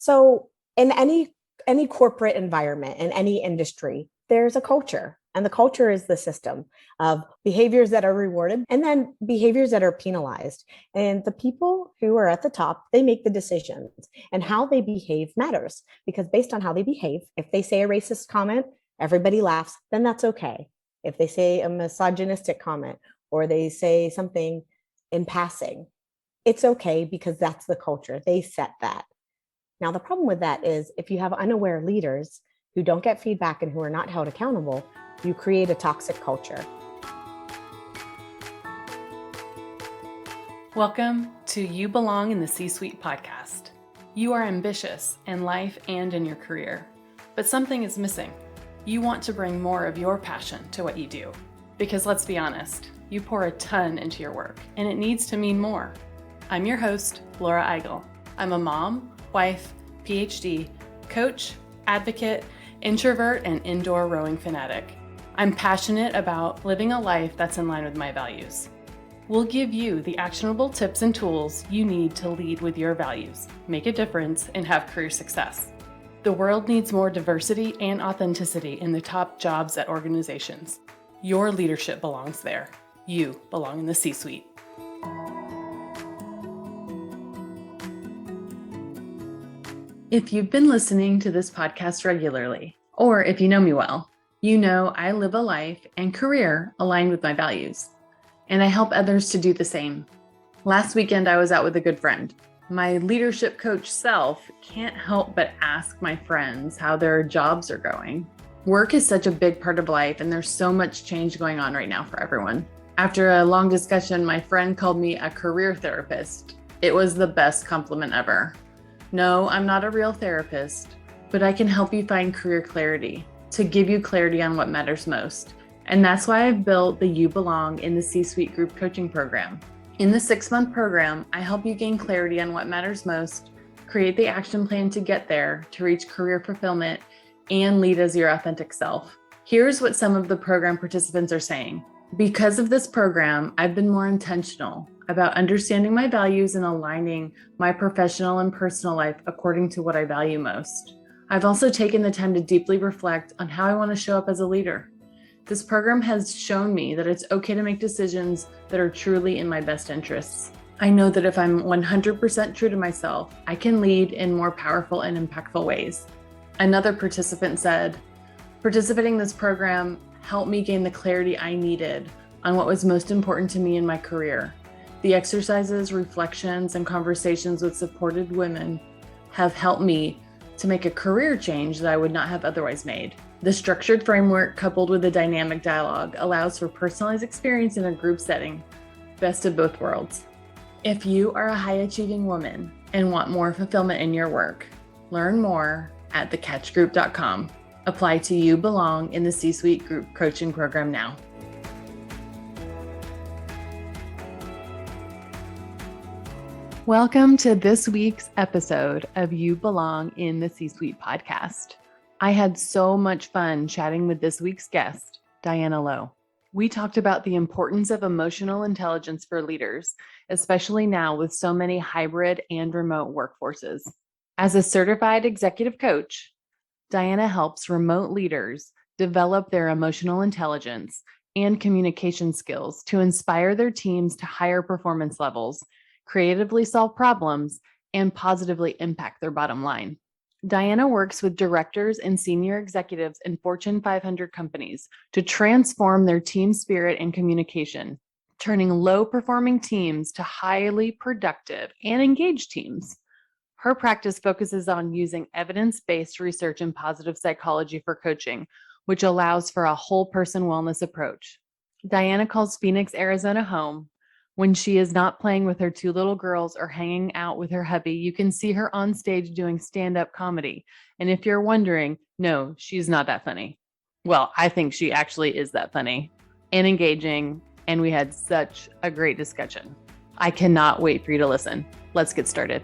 So in any corporate environment, in any industry, there's a culture. And the culture is the system of behaviors that are rewarded and then behaviors that are penalized. And the people who are at the top, they make the decisions, and how they behave matters, because based on how they behave, if they say a racist comment, everybody laughs, then that's okay. If they say a misogynistic comment or they say something in passing, it's okay because that's the culture. They set that. Now, the problem with that is if you have unaware leaders who don't get feedback and who are not held accountable, you create a toxic culture. Welcome to You Belong in the C-Suite podcast. You are ambitious in life and in your career, but something is missing. You want to bring more of your passion to what you do. Because let's be honest, you pour a ton into your work, and it needs to mean more. I'm your host, Laura Eigel. I'm a mom, wife, Ph.D, coach, advocate, introvert, and indoor rowing fanatic. I'm passionate about living a life that's in line with my values. We'll give you the actionable tips and tools you need to lead with your values, make a difference, and have career success. The world needs more diversity and authenticity in the top jobs at organizations. Your leadership belongs there. You belong in the C-Suite. If you've been listening to this podcast regularly, or if you know me well, you know I live a life and career aligned with my values, and I help others to do the same. Last weekend, I was out with a good friend. My leadership coach self can't help but ask my friends how their jobs are going. Work is such a big part of life, and there's so much change going on right now for everyone. After a long discussion, my friend called me a career therapist. It was the best compliment ever. No, I'm not a real therapist, but I can help you find career clarity, to give you clarity on what matters most. And that's why I've built the You Belong in the C-Suite group coaching program. In the 6-month program, I help you gain clarity on what matters most, create the action plan to get there, to reach career fulfillment, and lead as your authentic self. Here's what some of the program participants are saying. Because of this program, I've been more intentional about understanding my values and aligning my professional and personal life according to what I value most. I've also taken the time to deeply reflect on how I want to show up as a leader. This program has shown me that it's okay to make decisions that are truly in my best interests. I know that if I'm 100% true to myself, I can lead in more powerful and impactful ways. Another participant said, participating in this program helped me gain the clarity I needed on what was most important to me in my career. The exercises, reflections, and conversations with supported women have helped me to make a career change that I would not have otherwise made. The structured framework coupled with the dynamic dialogue allows for personalized experience in a group setting. Best of both worlds. If you are a high-achieving woman and want more fulfillment in your work, learn more at thecatchgroup.com. Apply to You Belong in the C-Suite group coaching program now. Welcome to this week's episode of You Belong in the C-Suite podcast. I had so much fun chatting with this week's guest, Diana Lowe. We talked about the importance of emotional intelligence for leaders, especially now with so many hybrid and remote workforces. As a certified executive coach, Diana helps remote leaders develop their emotional intelligence and communication skills to inspire their teams to higher performance levels, creatively solve problems, and positively impact their bottom line. Diana works with directors and senior executives in Fortune 500 companies to transform their team spirit and communication, turning low-performing teams to highly productive and engaged teams. Her practice focuses on using evidence-based research and positive psychology for coaching, which allows for a whole-person wellness approach. Diana calls Phoenix, Arizona home. When she is not playing with her 2 little girls or hanging out with her hubby, you can see her on stage doing stand-up comedy. And if you're wondering, no, she's not that funny. Well, I think she actually is that funny and engaging, and we had such a great discussion. I cannot wait for you to listen. Let's get started.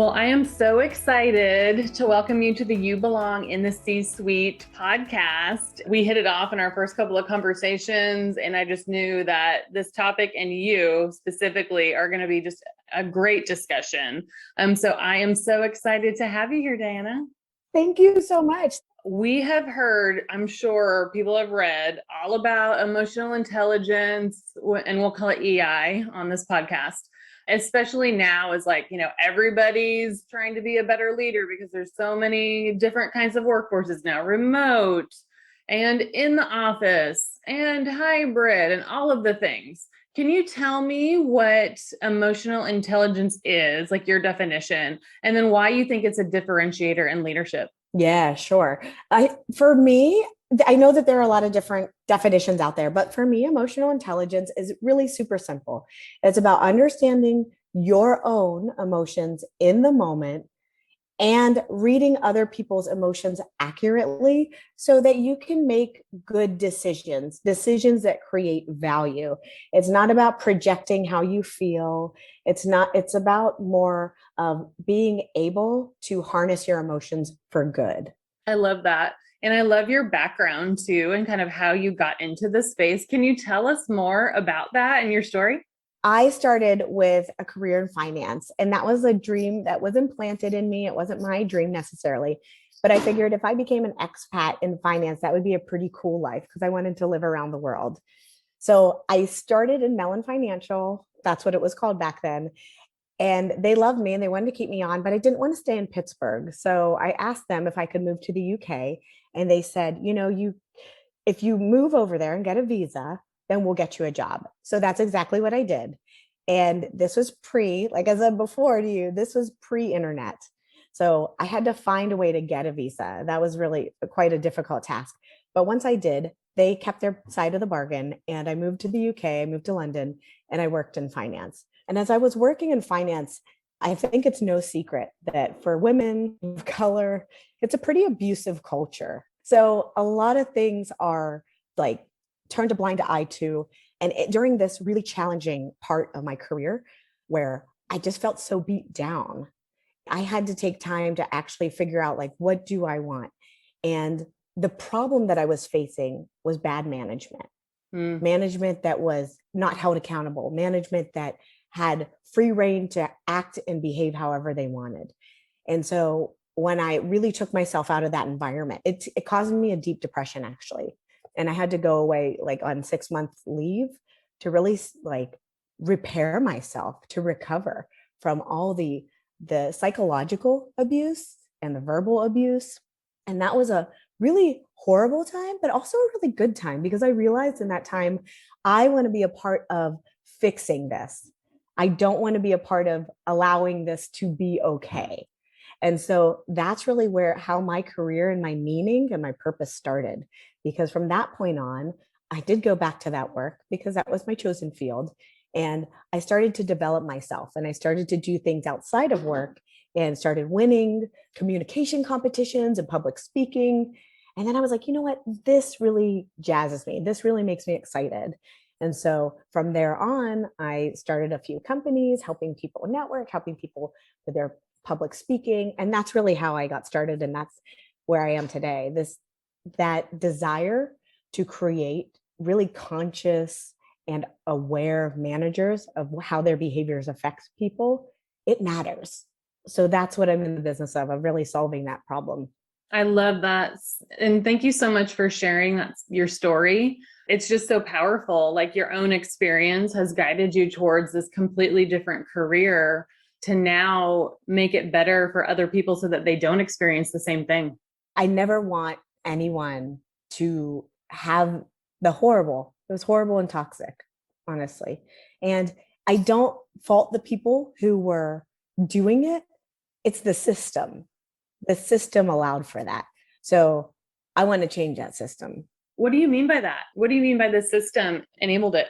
Well, I am so excited to welcome you to the You Belong in the C-Suite podcast. We hit it off in our first couple of conversations, and I just knew that this topic and you specifically are going to be just a great discussion. So I am so excited to have you here, Diana. Thank you so much. We have heard, I'm sure people have read all about emotional intelligence, and we'll call it EI on this podcast. Especially now is everybody's trying to be a better leader because there's so many different kinds of workforces now, remote and in the office and hybrid and all of the things. Can you tell me what emotional intelligence is, like your definition, and then why you think it's a differentiator in leadership? Yeah, sure. For me, I know that there are a lot of different definitions out there, but for me, emotional intelligence is really super simple. It's about understanding your own emotions in the moment and reading other people's emotions accurately so that you can make good decisions that create value. It's not about projecting how you feel. It's about more of being able to harness your emotions for good. I love that. And I love your background too, and kind of how you got into this space. Can you tell us more about that and your story? I started with a career in finance, and that was a dream that was implanted in me. It wasn't my dream necessarily, but I figured if I became an expat in finance, that would be a pretty cool life because I wanted to live around the world. So I started in Mellon Financial. That's what it was called back then. And they loved me and they wanted to keep me on, but I didn't want to stay in Pittsburgh. So I asked them if I could move to the UK. And they said, if you move over there and get a visa, then we'll get you a job. So that's exactly what I did. And this was like I said before to you, this was pre-internet. So I had to find a way to get a visa. That was really quite a difficult task. But once I did, they kept their side of the bargain. And I moved to the UK, I moved to London, and I worked in finance. And as I was working in finance, I think it's no secret that for women of color, it's a pretty abusive culture. So a lot of things are like turned a blind eye to. And during this really challenging part of my career where I just felt so beat down, I had to take time to actually figure out what do I want? And the problem that I was facing was bad management. Management that was not held accountable, management that had free reign to act and behave however they wanted. And so when I really took myself out of that environment, it caused me a deep depression actually. And I had to go away on 6-month leave to really repair myself, to recover from all the psychological abuse and the verbal abuse. And that was a really horrible time, but also a really good time because I realized in that time, I want to be a part of fixing this. I don't want to be a part of allowing this to be okay. And so that's really how my career and my meaning and my purpose started. Because from that point on, I did go back to that work because that was my chosen field. And I started to develop myself and I started to do things outside of work and started winning communication competitions and public speaking. And then I was like, you know what? This really jazzes me. This really makes me excited. And so from there on, I started a few companies, helping people network, helping people with their public speaking. And that's really how I got started. And that's where I am today. That desire to create really conscious and aware managers of how their behaviors affect people, it matters. So that's what I'm in the business of really solving that problem. I love that. And thank you so much for sharing your story. It's just so powerful. Like your own experience has guided you towards this completely different career to now make it better for other people so that they don't experience the same thing. I never want anyone to have it was horrible and toxic, honestly. And I don't fault the people who were doing it. It's the system. The system allowed for that. So I want to change that system. What do you mean by that? What do you mean by the system enabled it?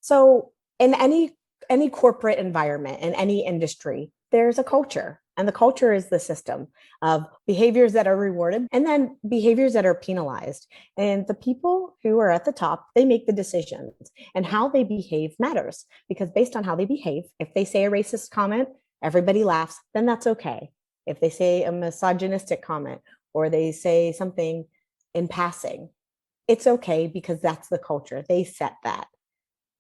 So in any corporate environment, in any industry, there's a culture. And the culture is the system of behaviors that are rewarded and then behaviors that are penalized. And the people who are at the top, they make the decisions, and how they behave matters because based on how they behave, if they say a racist comment, everybody laughs, then that's okay. If they say a misogynistic comment or they say something in passing, it's okay because that's the culture. They set that.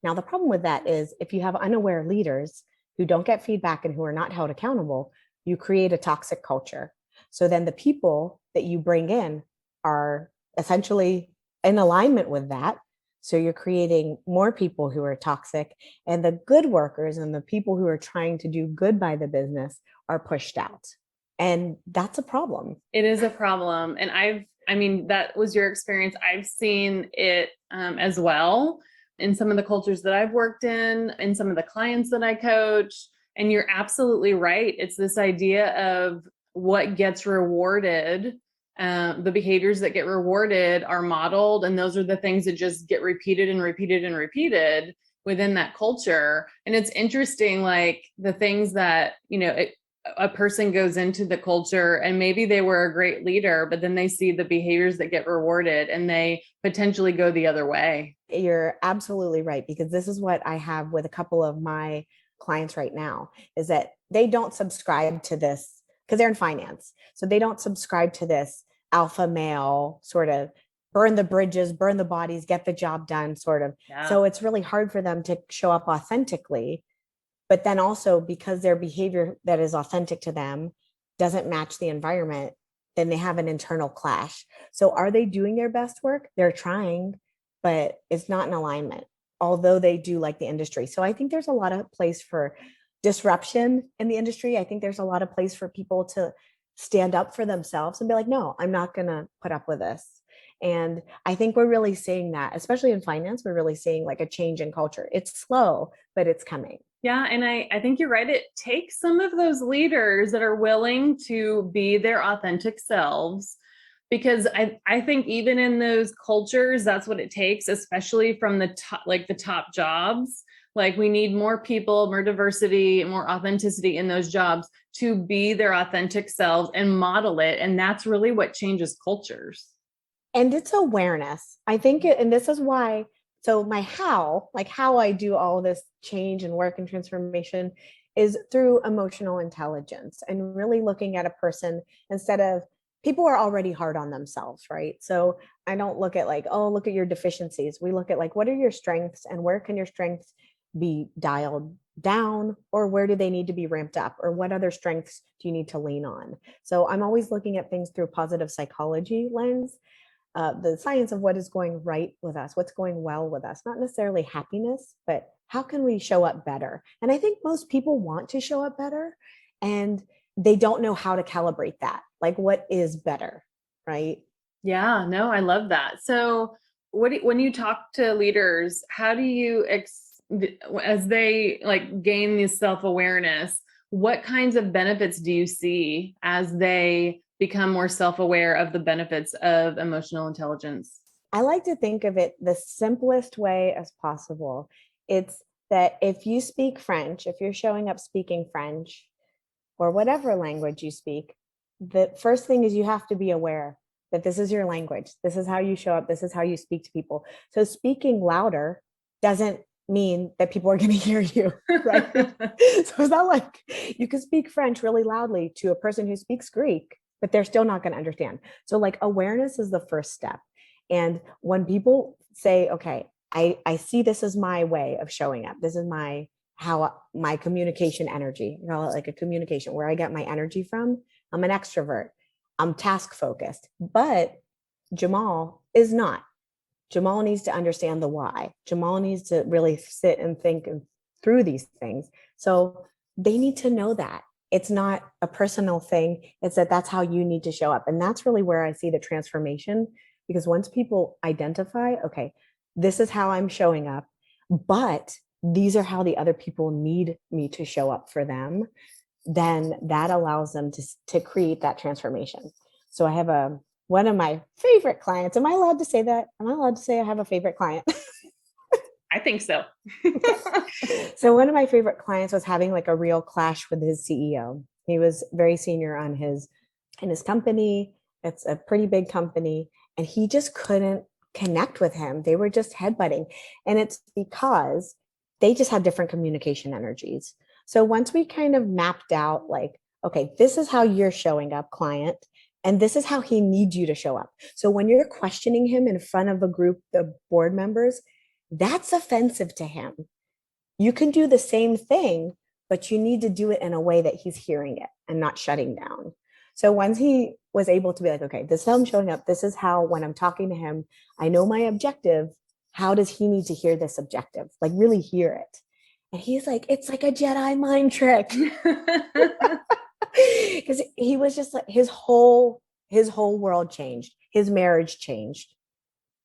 Now, the problem with that is if you have unaware leaders who don't get feedback and who are not held accountable, you create a toxic culture. So then the people that you bring in are essentially in alignment with that. So you're creating more people who are toxic, and the good workers and the people who are trying to do good by the business are pushed out. And that's a problem. It is a problem. And I mean, that was your experience. I've seen it as well in some of the cultures that I've worked in some of the clients that I coach. And you're absolutely right. It's this idea of what gets rewarded. The behaviors that get rewarded are modeled, and those are the things that just get repeated and repeated and repeated within that culture. And it's interesting, like the things that, a person goes into the culture and maybe they were a great leader, but then they see the behaviors that get rewarded and they potentially go the other way. You're absolutely right, because this is what I have with a couple of my clients right now, is that they don't subscribe to this because they're in finance. So they don't subscribe to this alpha male sort of burn the bridges, burn the bodies, get the job done sort of. Yeah. So it's really hard for them to show up authentically. But then also because their behavior that is authentic to them doesn't match the environment, then they have an internal clash. So are they doing their best work? They're trying, but it's not in alignment, although they do like the industry. So I think there's a lot of place for disruption in the industry. I think there's a lot of place for people to stand up for themselves and be like, no, I'm not going to put up with this. And I think we're really seeing that, especially in finance, we're really seeing like a change in culture. It's slow, but it's coming. Yeah. And I think you're right. It takes some of those leaders that are willing to be their authentic selves, because I think even in those cultures, that's what it takes, especially from the top, like the top jobs. Like we need more people, more diversity, more authenticity in those jobs to be their authentic selves and model it. And that's really what changes cultures. And it's awareness. I think, and this is why, so my like how I do all this change and work and transformation is through emotional intelligence and really looking at a person instead of, people are already hard on themselves, right? So I don't look at like, oh, look at your deficiencies. We look at like, what are your strengths and where can your strengths be dialed down, or where do they need to be ramped up, or what other strengths do you need to lean on? So I'm always looking at things through positive psychology lens, the science of what is going right with us, what's going well with us, not necessarily happiness, but how can we show up better? And I think most people want to show up better and they don't know how to calibrate that. Like what is better, right? Yeah, no, I love that. So when you talk to leaders, how do you, as they like gain this self-awareness, what kinds of benefits do you see as they become more self-aware of the benefits of emotional intelligence? I like to think of it the simplest way as possible. It's that if you speak French, if you're showing up speaking French or whatever language you speak, the first thing is you have to be aware that this is your language. This is how you show up. This is how you speak to people. So speaking louder doesn't mean that people are going to hear you, right? So it's not like you can speak French really loudly to a person who speaks Greek, but they're still not going to understand. So like awareness is the first step. And when people say, okay, I see this as my way of showing up. This is my communication energy, you know, like a communication where I get my energy from. I'm an extrovert. I'm task focused, but Jamal is not. Jamal needs to understand the why. Jamal needs to really sit and think through these things. So they need to know that it's not a personal thing. It's that that's how you need to show up. And that's really where I see the transformation, because once people identify, okay, this is how I'm showing up, but these are how the other people need me to show up for them, then that allows them to create that transformation. So I have one of my favorite clients. Am I allowed to say that? Am I allowed to say I have a favorite client? I think so. So one of my favorite clients was having like a real clash with his CEO. He was very senior in his company. It's a pretty big company, and he just couldn't connect with him. They were just headbutting, and it's because they just have different communication energies. So once we kind of mapped out, like, okay, this is how you're showing up, client, and this is how he needs you to show up. So when you're questioning him in front of a group of board members, that's offensive to him. You can do the same thing, but you need to do it in a way that he's hearing it and not shutting down. So once he was able to be like, okay, this is how I'm showing up. This is how, when I'm talking to him, I know my objective. How does he need to hear this objective? Like, really hear it. And he's like, it's like a Jedi mind trick. Because he was just like, his whole world changed. His marriage changed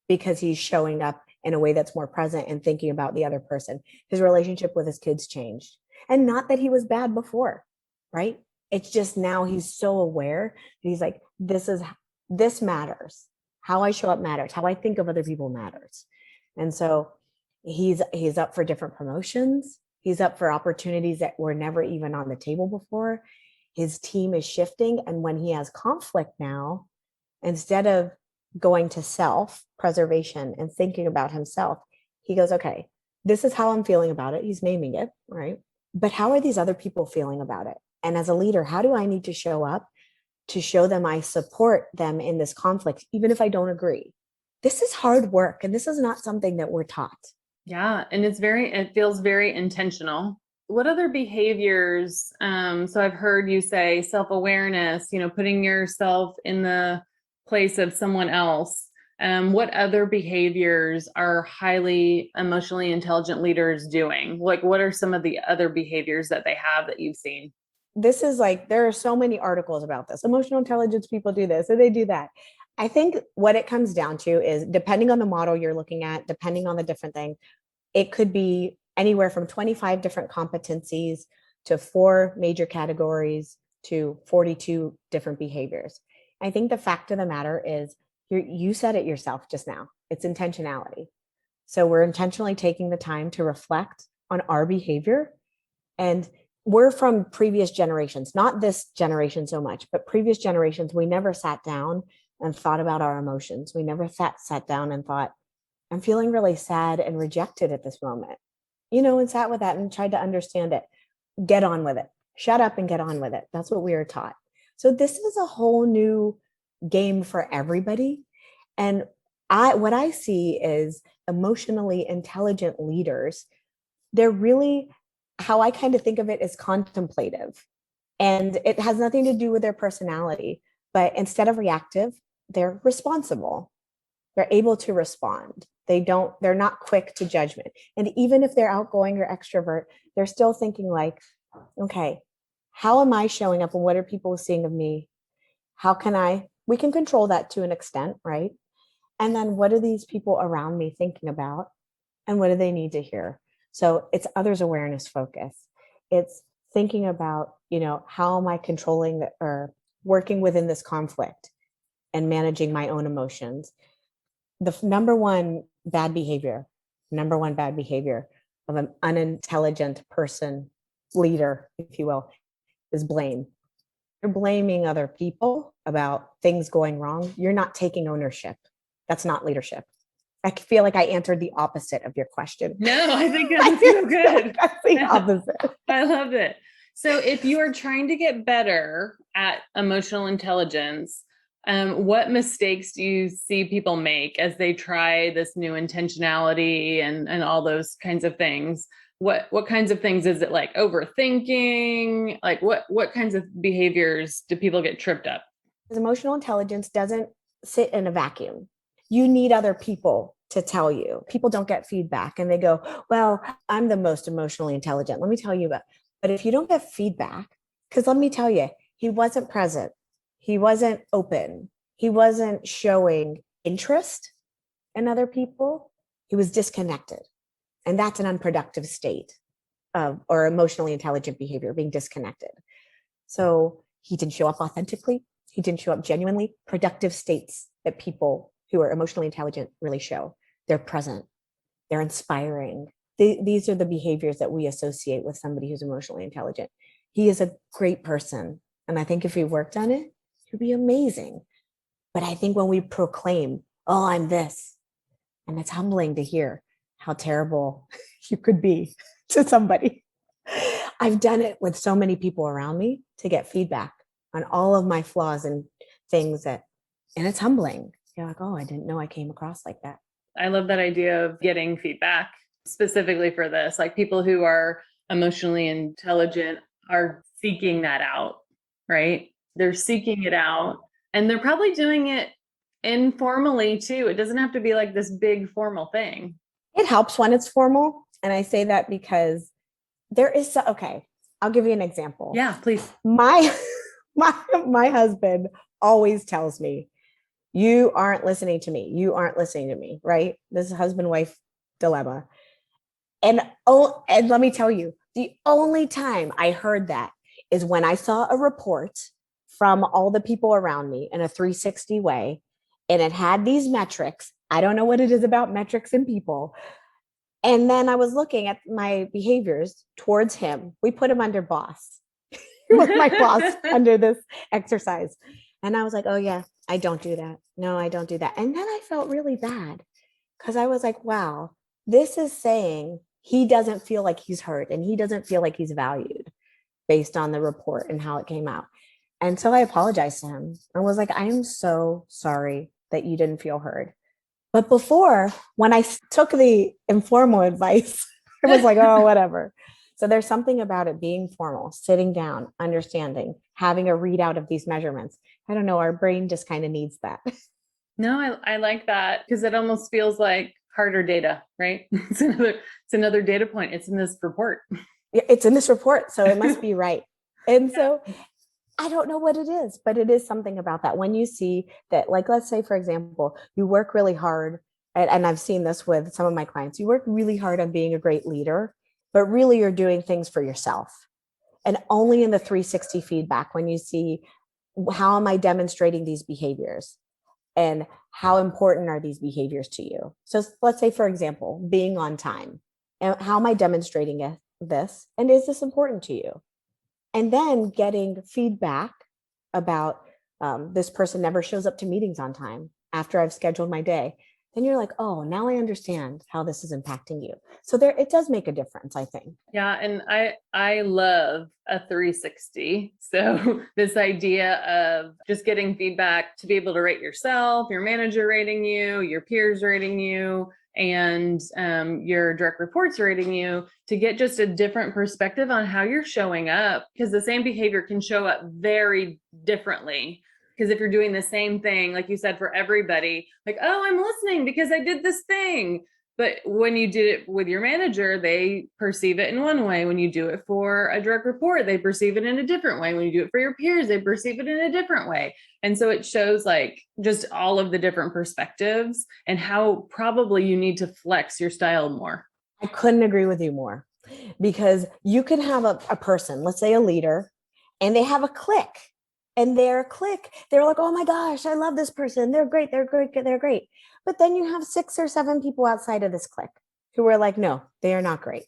because he's showing up in a way that's more present and thinking about the other person. His relationship with his kids changed. And not that he was bad before, right? It's just now he's so aware that he's like, this matters. How I show up matters. How I think of other people matters. And so he's up for different promotions. He's up for opportunities that were never even on the table before. His team is shifting. And when he has conflict now, instead of going to self-preservation and thinking about himself, he goes, okay, this is how I'm feeling about it. He's naming it, right? But how are these other people feeling about it? And as a leader, how do I need to show up to show them I support them in this conflict, even if I don't agree? This is hard work, and this is not something that we're taught. Yeah. And it feels very intentional. What other behaviors? So I've heard you say self-awareness, putting yourself in the place of someone else. What other behaviors are highly emotionally intelligent leaders doing? Like, what are some of the other behaviors that they have that you've seen? This is like, there are so many articles about this. Emotional intelligence people do this and they do that. I think what it comes down to is, depending on the model you're looking at, depending on the different thing, it could be anywhere from 25 different competencies to 4 major categories to 42 different behaviors. I think the fact of the matter is, you said it yourself just now, it's intentionality. So we're intentionally taking the time to reflect on our behavior. And we're from previous generations, not this generation so much, but previous generations, we never sat down and thought about our emotions. We never sat down and thought, I'm feeling really sad and rejected at this moment, and sat with that and tried to understand it. Get on with it. Shut up and get on with it. That's what we were taught. So this is a whole new game for everybody. And what I see is emotionally intelligent leaders. They're really, how I kind of think of it, is contemplative. And it has nothing to do with their personality, but instead of reactive, they're responsible. They're able to respond. They're not quick to judgment. And even if they're outgoing or extrovert, they're still thinking like, okay, how am I showing up and what are people seeing of me? We can control that to an extent, right? And then what are these people around me thinking about? And what do they need to hear? So it's others awareness focus. It's thinking about, how am I controlling or working within this conflict and managing my own emotions? The number one bad behavior of an unintelligent person, leader, if you will, is blame. You're blaming other people about things going wrong. You're not taking ownership. That's not leadership. I feel like I answered the opposite of your question. No, I think that's so good. That's the opposite. I love it. So if you are trying to get better at emotional intelligence, what mistakes do you see people make as they try this new intentionality and all those kinds of things? What kinds of things is it? Like overthinking? Like what kinds of behaviors do people get tripped up? Emotional intelligence doesn't sit in a vacuum. You need other people to tell you. People don't get feedback and they go, well, I'm the most emotionally intelligent. Let me tell you about. But if you don't get feedback, because let me tell you, he wasn't present. He wasn't open. He wasn't showing interest in other people. He was disconnected. And that's an unproductive state of, or emotionally intelligent behavior, being disconnected. So he didn't show up authentically. He didn't show up genuinely. Productive states that people who are emotionally intelligent really show. They're present. They're inspiring. These are the behaviors that we associate with somebody who's emotionally intelligent. He is a great person. And I think if he worked on it, he'd be amazing. But I think when we proclaim, oh, I'm this, and it's humbling to hear how terrible you could be to somebody. I've done it with so many people around me to get feedback on all of my flaws and things and it's humbling. You're like, oh, I didn't know I came across like that. I love that idea of getting feedback specifically for this. Like people who are emotionally intelligent are seeking that out, right? They're seeking it out and they're probably doing it informally too. It doesn't have to be like this big formal thing. It helps when it's formal. And I say that because okay, I'll give you an example. Yeah, please. My my husband always tells me, you aren't listening to me. You aren't listening to me, right? This is husband-wife dilemma. And let me tell you, the only time I heard that is when I saw a report from all the people around me in a 360 way, and it had these metrics. I don't know what it is about metrics and people. And then I was looking at my behaviors towards him. We put him under boss. He was my boss under this exercise. And I was like, oh, yeah, I don't do that. No, I don't do that. And then I felt really bad because I was like, wow, this is saying he doesn't feel like he's heard and he doesn't feel like he's valued based on the report and how it came out. And so I apologized to him and was like, I am so sorry that you didn't feel heard. But before, when I took the informal advice, it was like, oh, whatever. So there's something about it being formal, sitting down, understanding, having a readout of these measurements. I don't know, our brain just kind of needs that. No, I like that because it almost feels like harder data, right? It's another data point. It's in this report. It's in this report, so it must be right. And so I don't know what it is, but it is something about that. When you see that, like, let's say, for example, you work really hard, and I've seen this with some of my clients, you work really hard on being a great leader, but really you're doing things for yourself. And only in the 360 feedback, when you see, how am I demonstrating these behaviors? And how important are these behaviors to you? So let's say, for example, being on time. And how am I demonstrating this? And is this important to you? And then getting feedback about this person never shows up to meetings on time after I've scheduled my day. Then you're like, oh, now I understand how this is impacting you. So it does make a difference, I think. Yeah. And I love a 360. So this idea of just getting feedback to be able to rate yourself, your manager rating you, your peers rating you, and your direct reports rating you, to get just a different perspective on how you're showing up, because the same behavior can show up very differently. Because if you're doing the same thing, like you said, for everybody, like, oh, I'm listening because I did this thing. But when you did it with your manager, they perceive it in one way. When you do it for a direct report, they perceive it in a different way. When you do it for your peers, they perceive it in a different way. And so it shows like just all of the different perspectives and how probably you need to flex your style more. I couldn't agree with you more, because you can have a person, let's say a leader, and they have a clique. And their clique, they're like, oh my gosh, I love this person. They're great. They're great. They're great. But then you have 6 or 7 people outside of this clique who are like, no, they are not great.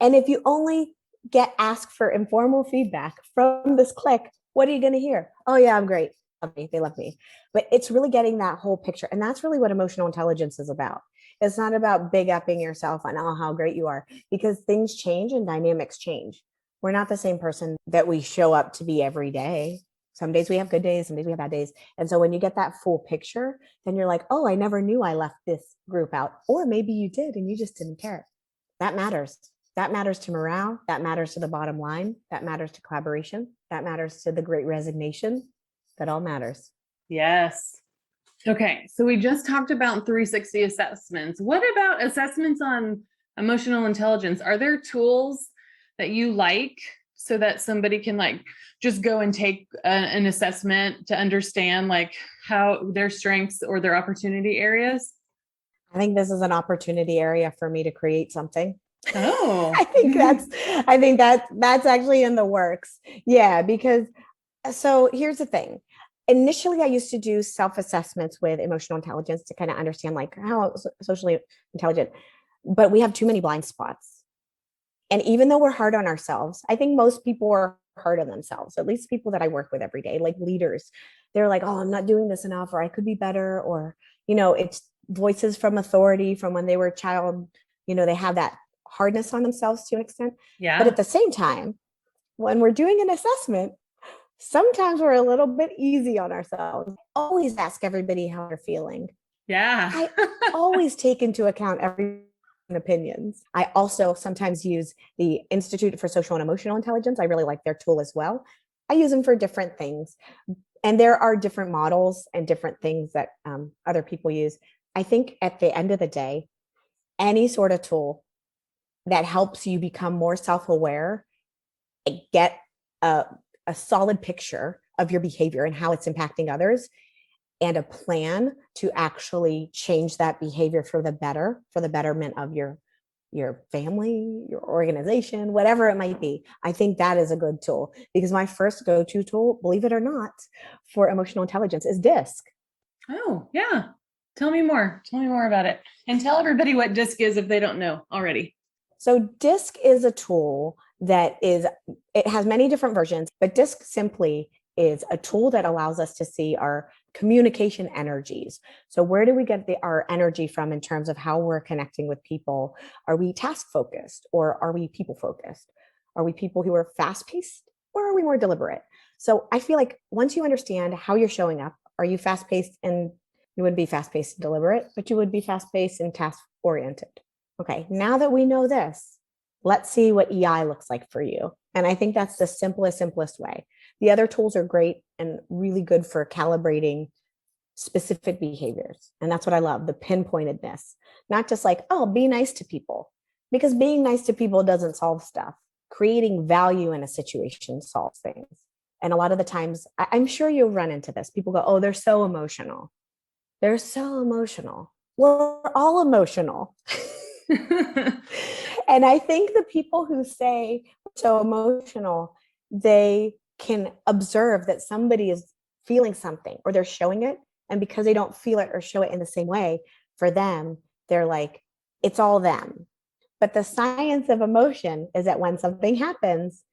And if you only get asked for informal feedback from this clique, what are you going to hear? Oh yeah, I'm great. They love me. But it's really getting that whole picture. And that's really what emotional intelligence is about. It's not about big upping yourself on, oh, how great you are, because things change and dynamics change. We're not the same person that we show up to be every day. Some days we have good days, some days we have bad days. And so when you get that full picture, then you're like, oh, I never knew I left this group out. Or maybe you did and you just didn't care. That matters. That matters to morale. That matters to the bottom line. That matters to collaboration. That matters to the great resignation. That all matters. Yes. Okay. So we just talked about 360 assessments. What about assessments on emotional intelligence? Are there tools that you like so that somebody can like just go and take an assessment to understand like how their strengths or their opportunity areas? I think this is an opportunity area for me to create something. Oh, I think that's actually in the works. Yeah, because so here's the thing. Initially, I used to do self-assessments with emotional intelligence to kind of understand like how socially intelligent, but we have too many blind spots. And even though we're hard on ourselves, I think most people are hard on themselves, at least people that I work with every day, like leaders. They're like, oh, I'm not doing this enough, or I could be better, or, it's voices from authority from when they were a child. They have that hardness on themselves to an extent. Yeah. But at the same time, when we're doing an assessment, sometimes we're a little bit easy on ourselves. Always ask everybody how they're feeling. Yeah. I always take into account everyone's opinions. I also sometimes use the Institute for Social and Emotional Intelligence. I really like their tool as well. I use them for different things. And there are different models and different things that other people use. I think at the end of the day, any sort of tool that helps you become more self-aware, get a solid picture of your behavior and how it's impacting others, and a plan to actually change that behavior for the better, for the betterment of your family, your organization, whatever it might be. I think that is a good tool, because my first go-to tool, believe it or not, for emotional intelligence is DISC. Oh, yeah. Tell me more. Tell me more about it. And tell everybody what DISC is if they don't know already. So DISC is a tool that it has many different versions, but DISC simply is a tool that allows us to see our communication energies. So where do we get our energy from in terms of how we're connecting with people? Are we task focused, or are we people focused? Are we people who are fast paced, or are we more deliberate? So I feel like once you understand how you're showing up, are you fast paced? And you would be fast paced and deliberate, but you would be fast paced and task oriented. Okay, now that we know this, let's see what EI looks like for you. And I think that's the simplest way. The other tools are great and really good for calibrating specific behaviors. And that's what I love, the pinpointedness. Not just like, oh, be nice to people, because being nice to people doesn't solve stuff. Creating value in a situation solves things. And a lot of the times, I'm sure you'll run into this. People go, oh, they're so emotional. They're so emotional. We're all emotional. And I think the people who say so emotional, they can observe that somebody is feeling something or they're showing it. And because they don't feel it or show it in the same way, for them, they're like, it's all them. But the science of emotion is that when something happens,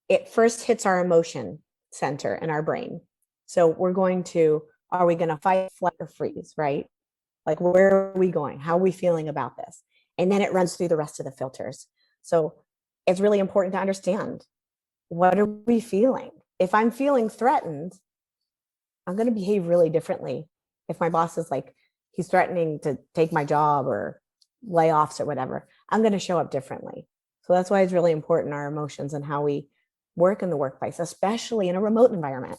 it first hits our emotion center in our brain. So are we going to fight, flight, or freeze, right? Like, where are we going? How are we feeling about this? And then it runs through the rest of the filters. So it's really important to understand, what are we feeling? If I'm feeling threatened, I'm going to behave really differently. If my boss is like, he's threatening to take my job or layoffs or whatever, I'm going to show up differently. So that's why it's really important, our emotions and how we work in the workplace, especially in a remote environment.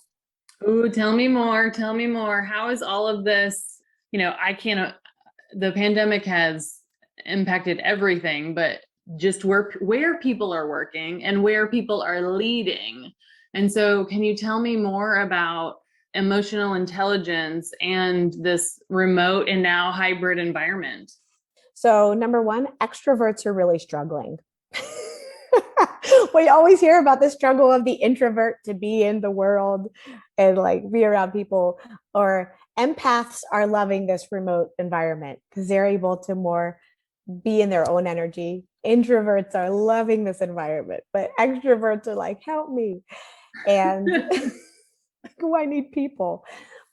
Ooh, tell me more. Tell me more. How is all of this, the pandemic has impacted everything, but just where people are working and where people are leading. And so can you tell me more about emotional intelligence and this remote and now hybrid environment? So number one, extroverts are really struggling. We always hear about the struggle of the introvert to be in the world and like be around people. Or empaths are loving this remote environment because they're able to more be in their own energy. Introverts are loving this environment, but extroverts are like, help me. And I need people.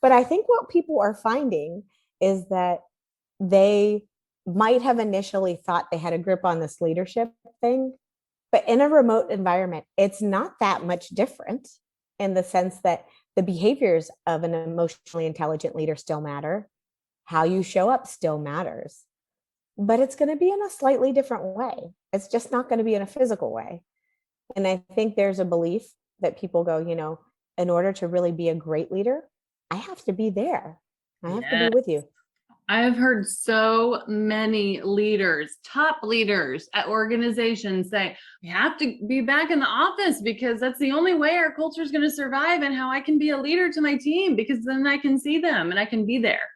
But I think what people are finding is that they might have initially thought they had a grip on this leadership thing, but in a remote environment, it's not that much different, in the sense that the behaviors of an emotionally intelligent leader still matter. How you show up still matters, but it's going to be in a slightly different way. It's just not going to be in a physical way. And I think there's a belief that people go, in order to really be a great leader, I have to be there. I have to be with you. I've heard so many leaders, top leaders at organizations say, we have to be back in the office because that's the only way our culture is going to survive, and how I can be a leader to my team, because then I can see them and I can be there.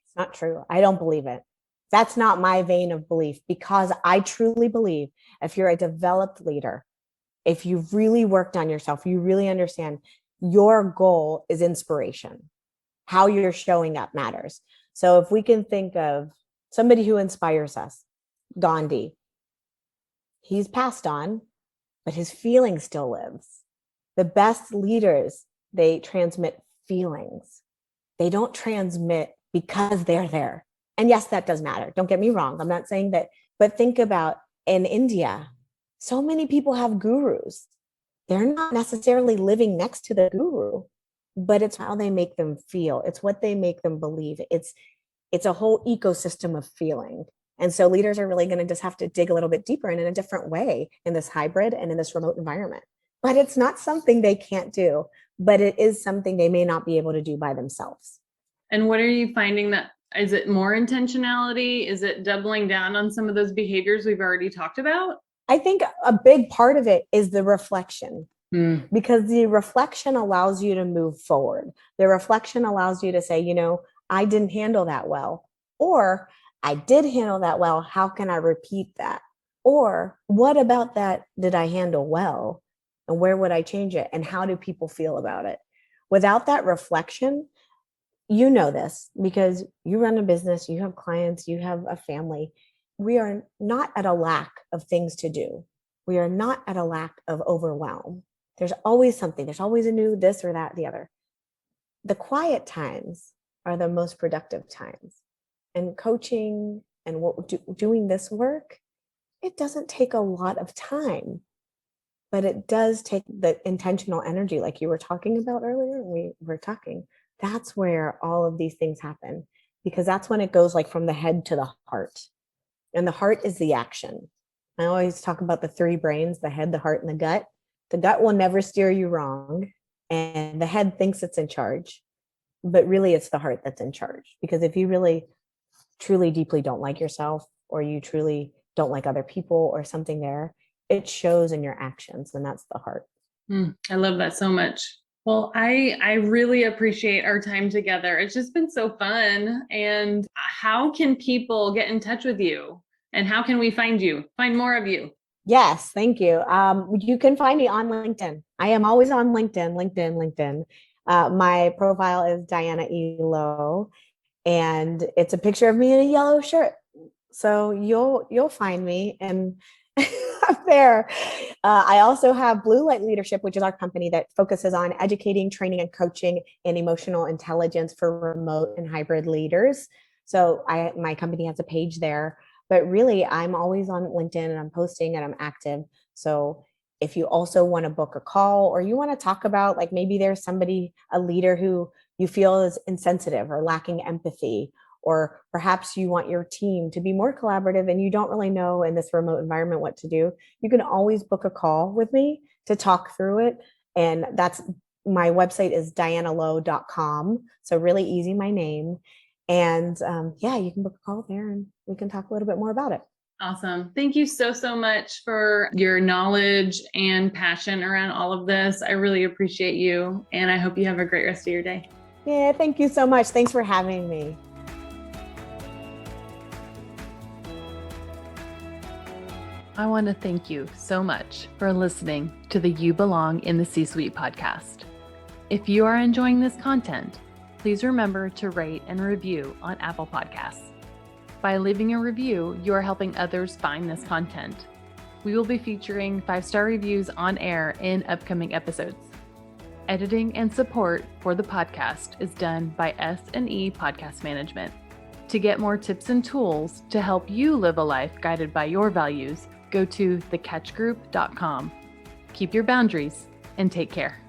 It's not true. I don't believe it. That's not my vein of belief, because I truly believe if you're a developed leader, if you've really worked on yourself, you really understand your goal is inspiration. How you're showing up matters. So if we can think of somebody who inspires us, Gandhi, he's passed on, but his feeling still lives. The best leaders, they transmit feelings. They don't transmit because they're there. And yes, that does matter. Don't get me wrong. I'm not saying that, but think about in India, so many people have gurus. They're not necessarily living next to the guru, but it's how they make them feel. It's what they make them believe. It's a whole ecosystem of feeling. And so leaders are really going to just have to dig a little bit deeper and in a different way in this hybrid and in this remote environment. But it's not something they can't do, but it is something they may not be able to do by themselves. And what are you finding that, is it more intentionality? Is it doubling down on some of those behaviors we've already talked about? I think a big part of it is the reflection. Because the reflection allows you to move forward. The reflection allows you to say, I didn't handle that well, or I did handle that well. How can I repeat that? Or what about that did I handle well? And where would I change it? And how do people feel about it? Without that reflection, you know this because you run a business, you have clients, you have a family. We are not at a lack of things to do. We are not at a lack of overwhelm. There's always something. There's always a new this or that, the other. The quiet times are the most productive times. And coaching and doing this work, it doesn't take a lot of time, but it does take the intentional energy like you were talking about earlier. We were talking. That's where all of these things happen, because that's when it goes like from the head to the heart. And the heart is the action. I always talk about the three brains, the head, the heart, and the gut. The gut will never steer you wrong. And the head thinks it's in charge, but really it's the heart that's in charge. Because if you really, truly, deeply don't like yourself, or you truly don't like other people or something there, it shows in your actions. And that's the heart. I love that so much. Well, I really appreciate our time together. It's just been so fun. And how can people get in touch with you? And how can we find more of you? Yes, thank you. You can find me on LinkedIn. I am always on LinkedIn. My profile is Diana E. Lowe, and it's a picture of me in a yellow shirt. So you'll find me and up there. I also have Blue Light Leadership, which is our company that focuses on educating, training, and coaching in emotional intelligence for remote and hybrid leaders. So my company has a page there. But really, I'm always on LinkedIn and I'm posting and I'm active. So if you also want to book a call or you want to talk about, like, maybe there's somebody, a leader who you feel is insensitive or lacking empathy, or perhaps you want your team to be more collaborative and you don't really know in this remote environment what to do, you can always book a call with me to talk through it. And my website is dianalowe.com. So really easy, my name. And you can book a call there and we can talk a little bit more about it. Awesome. Thank you so much for your knowledge and passion around all of this. I really appreciate you. And I hope you have a great rest of your day. Yeah, thank you so much. Thanks for having me. I want to thank you so much for listening to the You Belong in the C-Suite podcast. If you are enjoying this content, please remember to rate and review on Apple Podcasts. By leaving a review, you are helping others find this content. We will be featuring 5-star reviews on air in upcoming episodes. Editing and support for the podcast is done by S&E Podcast Management. To get more tips and tools to help you live a life guided by your values, go to thecatchgroup.com. Keep your boundaries and take care.